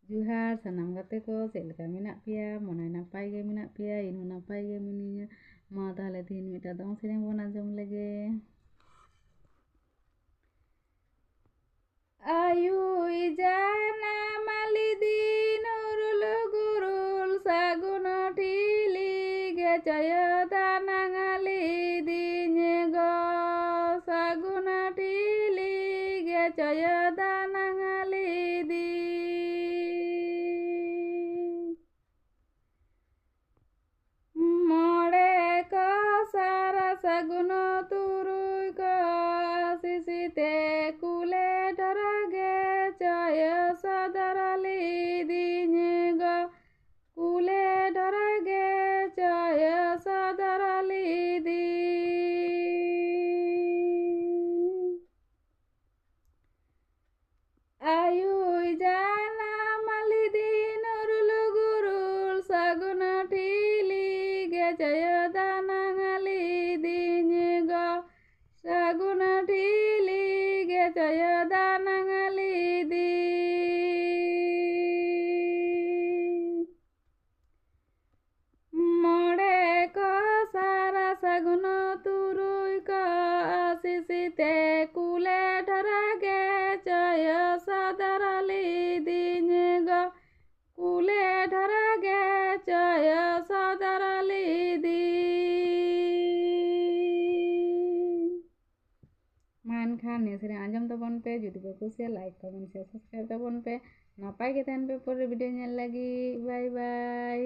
Juhar sanam gate ko chel leka menak peya monai napai ge menak peya inu napai ge mininya ma tahale tin mita dong sereng bon ajom lege ayu ijana malidi nurul gurul saguna tili ge caya tanangali dinye go saguna tili ge caya tanangali di More ko sara saguno turui ko sisite kule darage caya sadarali dinye go kule darage caya sadarali di ayu jana malidi nurul gurul saguna tili ge caya tanangali dinye go saguna tili ge caya tanangali di More ko sara saguno turui ko sisite kule darage caya sadarali dinye go kule darage caya sadarali di मान खान ने सेरे आंजम तबन पे जुदी पे कुछ like comment share subscribe तबन पे नापाई के तन पे पूरे वीडियो नेल लगी बाय बाय।